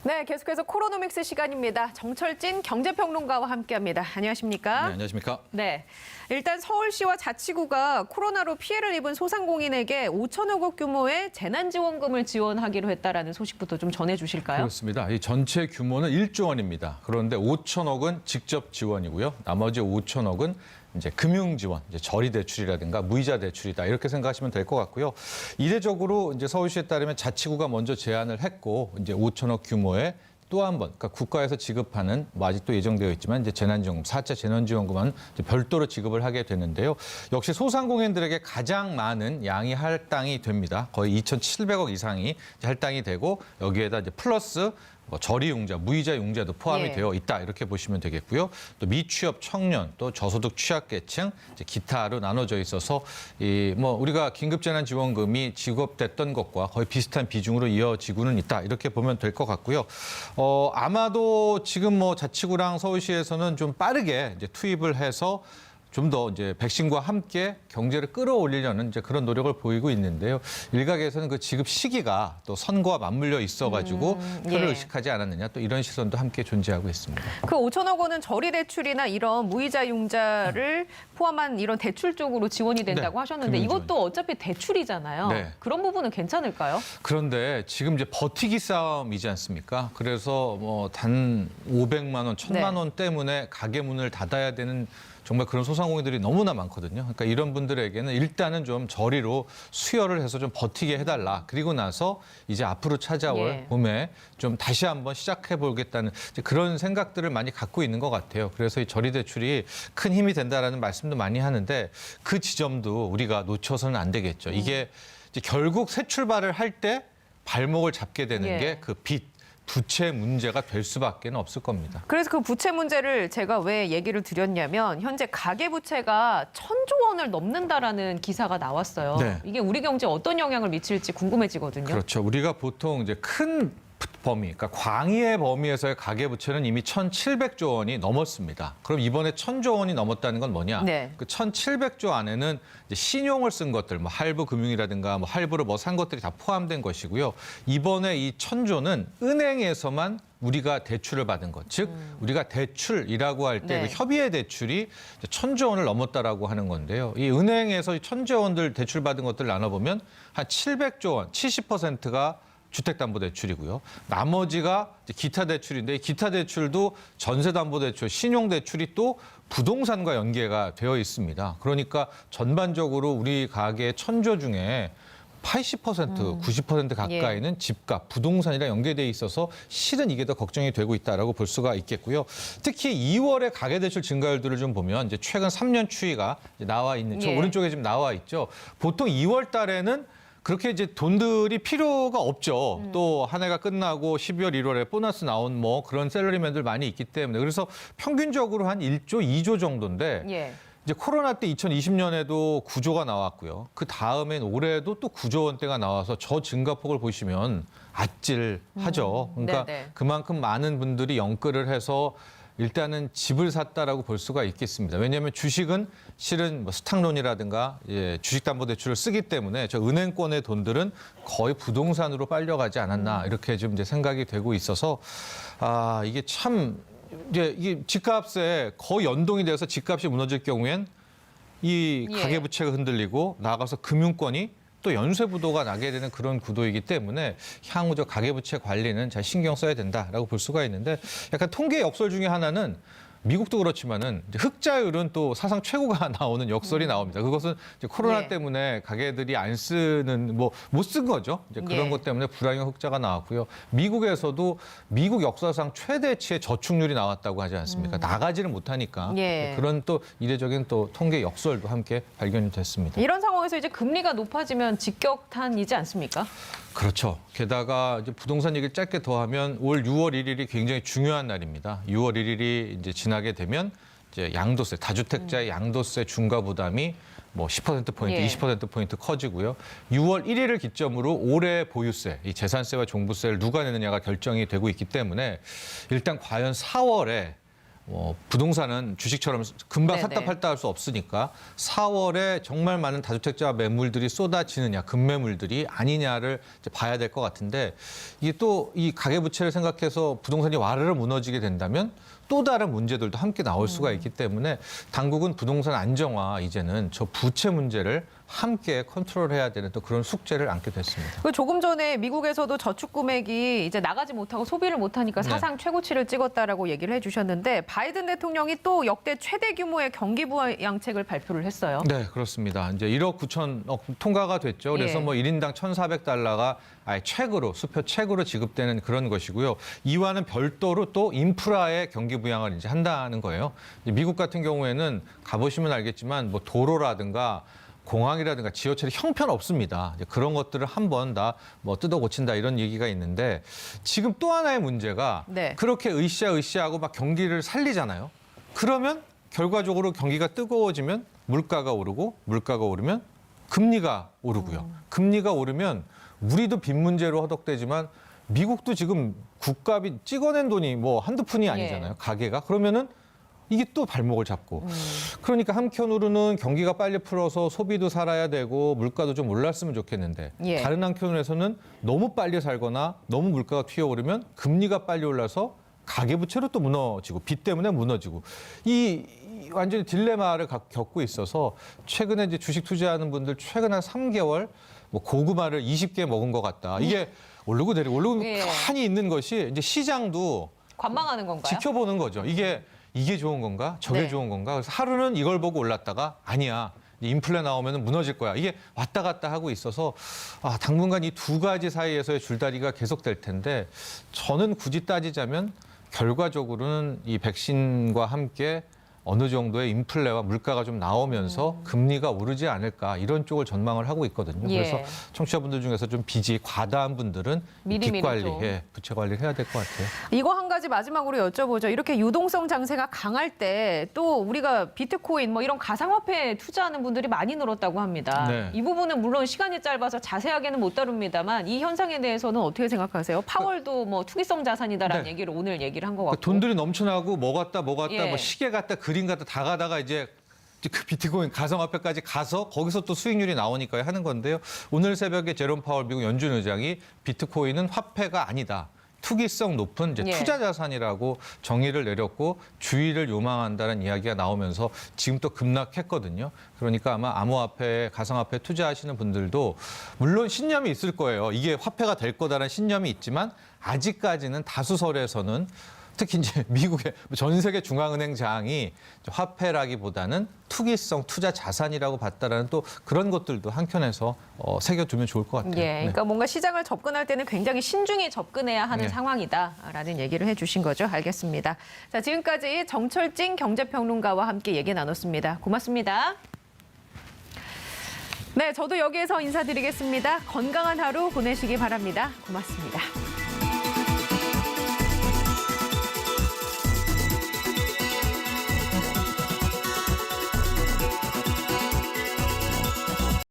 네, 계속해서 코로노믹스 시간입니다. 정철진 경제평론가와 함께합니다. 안녕하십니까? 네, 안녕하십니까? 네, 일단 서울시와 자치구가 코로나로 피해를 입은 소상공인에게 5천억 원 규모의 재난지원금을 지원하기로 했다라는 소식부터 좀 전해주실까요? 그렇습니다. 이 전체 규모는 1조 원입니다. 그런데 5천억은 직접 지원이고요. 나머지 5천억은 이제 금융 지원, 이제 저리 대출이라든가 무이자 대출이다 이렇게 생각하시면 될 것 같고요. 이례적으로 이제 서울시에 따르면 자치구가 먼저 제안을 했고 이제 5천억 규모의 또 한 번, 그러니까 국가에서 지급하는 뭐 아직도 예정되어 있지만 이제 재난지원금, 4차 재난지원금은 별도로 지급을 하게 되는데요. 역시 소상공인들에게 가장 많은 양이 할당이 됩니다. 거의 2,700억 이상이 할당이 되고 여기에다 이제 플러스 뭐 저리융자, 무이자 융자도 포함이 되어 있다 이렇게 보시면 되겠고요. 또 미취업 청년, 또 저소득 취약계층, 이제 기타로 나눠져 있어서 이 뭐 우리가 긴급재난지원금이 지급됐던 것과 거의 비슷한 비중으로 이어지고는 있다 이렇게 보면 될 것 같고요. 아마도 지금 뭐 자치구랑 서울시에서는 좀 빠르게 이제 투입을 해서 좀 더 이제 백신과 함께 경제를 끌어올리려는 이제 그런 노력을 보이고 있는데요. 일각에서는 그 지급 시기가 또 선거와 맞물려 있어가지고 표를 의식하지 않았느냐 또 이런 시선도 함께 존재하고 있습니다. 그 5천억 원은 저리 대출이나 이런 무이자 융자를 포함한 이런 대출 쪽으로 지원이 된다고 하셨는데 이것도 어차피 대출이잖아요. 네. 그런 부분은 괜찮을까요? 그런데 지금 이제 버티기 싸움이지 않습니까? 그래서 뭐 단 500만 원, 1,000만 원 때문에 가게 문을 닫아야 되는 정말 그런 소상공인들이 너무나 많거든요. 그러니까 이런 분들에게는 일단은 좀 저리로 수혈을 해서 좀 버티게 해달라. 그리고 나서 이제 앞으로 찾아올 봄에 좀 다시 한번 시작해 보겠다는 그런 생각들을 많이 갖고 있는 것 같아요. 그래서 이 저리 대출이 큰 힘이 된다라는 말씀도 많이 하는데 그 지점도 우리가 놓쳐서는 안 되겠죠. 이게 이제 결국 새 출발을 할 때 발목을 잡게 되는 게 그 빚. 부채 문제가 될 수밖에 없을 겁니다. 그래서 그 부채 문제를 제가 왜 얘기를 드렸냐면 현재 가계부채가 1,000조 원을 넘는다라는 기사가 나왔어요. 네. 이게 우리 경제에 어떤 영향을 미칠지 궁금해지거든요. 그렇죠. 우리가 보통 이제 큰 범위, 그러니까 광의의 범위에서의 가계부채는 이미 1,700조 원이 넘었습니다. 그럼 이번에 1,000조 원이 넘었다는 건 뭐냐? 네. 그 1,700조 안에는 이제 신용을 쓴 것들, 뭐 할부금융이라든가 뭐 할부로 뭐 산 것들이 다 포함된 것이고요. 이번에 이 1,000조는 은행에서만 우리가 대출을 받은 것, 즉 우리가 대출이라고 할 때 그 협의의 대출이 1,000조 원을 넘었다라고 하는 건데요. 이 은행에서 이 1,000조 원들 대출 받은 것들 나눠보면 한 700조 원, 70%가 주택담보대출이고요. 나머지가 기타 대출인데 이 기타 대출도 전세담보대출, 신용대출이 또 부동산과 연계가 되어 있습니다. 그러니까 전반적으로 우리 가계의 1,000조 중에 80%, 90% 가까이는 집값, 부동산이랑 연계되어 있어서 실은 이게 더 걱정이 되고 있다라고 볼 수가 있겠고요. 특히 2월에 가계대출 증가율들을 좀 보면 이제 최근 3년 추이가 나와 있는, 저 오른쪽에 지금 나와 있죠. 보통 2월 달에는 그렇게 이제 돈들이 필요가 없죠. 또 한 해가 끝나고 12월, 1월에 보너스 나온 뭐 그런 샐러리맨들 많이 있기 때문에 그래서 평균적으로 한 1조, 2조 정도인데 이제 코로나 때 2020년에도 9조가 나왔고요. 그 다음엔 올해도 또 9조 원대가 나와서 저 증가폭을 보시면 아찔하죠. 그러니까 그만큼 많은 분들이 연끌을 해서 일단은 집을 샀다라고 볼 수가 있겠습니다. 왜냐하면 주식은 실은 뭐 스탁론이라든가 주식담보대출을 쓰기 때문에 저 은행권의 돈들은 거의 부동산으로 빨려가지 않았나 이렇게 좀 이제 생각이 되고 있어서 이게 참 이게 집값에 거의 연동이 돼서 집값이 무너질 경우엔 이 가계부채가 흔들리고 나아가서 금융권이 또 연쇄부도가 나게 되는 그런 구도이기 때문에 향후 저 가계부채 관리는 잘 신경 써야 된다라고 볼 수가 있는데 약간 통계 역설 중에 하나는 미국도 그렇지만은 이제 흑자율은 또 사상 최고가 나오는 역설이 나옵니다. 그것은 이제 코로나 때문에 가게들이 안 쓰는 뭐 못 쓴 거죠. 이제 그런 것 때문에 불황형 흑자가 나왔고요. 미국에서도 미국 역사상 최대치의 저축률이 나왔다고 하지 않습니까? 나가지를 못하니까 그런 또 이례적인 또 통계 역설도 함께 발견이 됐습니다. 이런 상황에서 이제 금리가 높아지면 직격탄이지 않습니까? 그렇죠. 게다가 이제 부동산 얘기를 짧게 더하면 올 6월 1일이 굉장히 중요한 날입니다. 6월 1일이 이제 지나게 되면 이제 양도세, 다주택자의 양도세 중과 부담이 뭐 10%포인트, 20%포인트 커지고요. 6월 1일을 기점으로 올해 보유세, 이 재산세와 종부세를 누가 내느냐가 결정이 되고 있기 때문에 일단 과연 4월에 부동산은 주식처럼 금방 네네. 샀다 팔다 할 수 없으니까 4월에 정말 많은 다주택자 매물들이 쏟아지느냐, 급매물들이 아니냐를 이제 봐야 될 것 같은데 이게 또 이 가계부채를 생각해서 부동산이 와르르 무너지게 된다면 또 다른 문제들도 함께 나올 수가 있기 때문에 당국은 부동산 안정화 이제는 저 부채 문제를 함께 컨트롤해야 되는 또 그런 숙제를 안게 됐습니다. 그 조금 전에 미국에서도 저축 금액이 이제 나가지 못하고 소비를 못하니까 네. 사상 최고치를 찍었다라고 얘기를 해주셨는데 바이든 대통령이 또 역대 최대 규모의 경기 부양책을 발표를 했어요. 네, 그렇습니다. 이제 1억 9천억 통과가 됐죠. 그래서 예. 뭐 1인당 1,400달러가 아예 책으로, 수표 책으로 지급되는 그런 것이고요. 이와는 별도로 또 인프라의 경기 부양을 이제 한다는 거예요. 이제 미국 같은 경우에는 가보시면 알겠지만 뭐 도로라든가 공항이라든가 지하철이 형편없습니다. 이제 그런 것들을 한 번 다 뭐 뜯어 고친다 이런 얘기가 있는데 지금 또 하나의 문제가 네. 그렇게 으쌰으쌰하고 막 경기를 살리잖아요. 그러면 결과적으로 경기가 뜨거워지면 물가가 오르고 물가가 오르면 금리가 오르고요. 금리가 오르면 우리도 빚 문제로 허덕대지만 미국도 지금 국값이 찍어낸 돈이 뭐 한두 푼이 아니잖아요. 예. 가계가. 그러면은 이게 또 발목을 잡고. 그러니까 한켠으로는 경기가 빨리 풀어서 소비도 살아야 되고 물가도 좀 올랐으면 좋겠는데 예. 다른 한켠에서는 너무 빨리 살거나 너무 물가가 튀어오르면 금리가 빨리 올라서 가계부채로 또 무너지고 빚 때문에 무너지고 이 완전히 딜레마를 겪고 있어서 최근에 이제 주식 투자하는 분들 최근 한 3개월 뭐 고구마를 20개 먹은 것 같다. 이게 오르고 내리고 오르고 예. 가만히 있는 것이 이제 시장도 관망하는 건가요? 지켜보는 거죠. 이게 좋은 건가? 저게 네. 좋은 건가? 그래서 하루는 이걸 보고 올랐다가 아니야. 인플레 나오면 무너질 거야. 이게 왔다 갔다 하고 있어서 당분간 이 두 가지 사이에서의 줄다리가 계속될 텐데 저는 굳이 따지자면 결과적으로는 이 백신과 함께 어느 정도의 인플레와 물가가 좀 나오면서 금리가 오르지 않을까 이런 쪽을 전망을 하고 있거든요. 예. 그래서 청취자분들 중에서 좀 빚이 과다한 분들은 미리미리 빚 관리, 좀. 부채 관리를 해야 될 것 같아요. 이거 한 가지 마지막으로 여쭤보죠. 이렇게 유동성 장세가 강할 때 또 우리가 비트코인 뭐 이런 가상화폐에 투자하는 분들이 많이 늘었다고 합니다. 네. 이 부분은 물론 시간이 짧아서 자세하게는 못 다룹니다만 이 현상에 대해서는 어떻게 생각하세요? 파월도 뭐 투기성 자산이다라는 네. 얘기를 오늘 얘기를 한 것 같고. 돈들이 넘쳐나고 뭐 같다 예. 뭐 시계 같다 그림 같다 다 가다가 이제 그 비트코인 가상화폐까지 가서 거기서 또 수익률이 나오니까 하는 건데요. 오늘 새벽에 제롬 파월 미국 연준 의장이 비트코인은 화폐가 아니다. 투기성 높은 이제 예. 투자 자산이라고 정의를 내렸고 주의를 요망한다는 이야기가 나오면서 지금 또 급락했거든요. 그러니까 아마 암호화폐, 가상화폐 투자하시는 분들도 물론 신념이 있을 거예요. 이게 화폐가 될 거다라는 신념이 있지만 아직까지는 다수설에서는 특히 이제 미국의 전 세계 중앙은행장이 화폐라기보다는 투기성 투자 자산이라고 봤다라는 또 그런 것들도 한켠에서 새겨두면 좋을 것 같아요. 예, 그러니까 뭔가 시장을 접근할 때는 굉장히 신중히 접근해야 하는 네. 상황이다라는 얘기를 해주신 거죠. 알겠습니다. 자, 지금까지 정철진 경제평론가와 함께 얘기 나눴습니다. 고맙습니다. 네, 저도 여기에서 인사드리겠습니다. 건강한 하루 보내시기 바랍니다. 고맙습니다.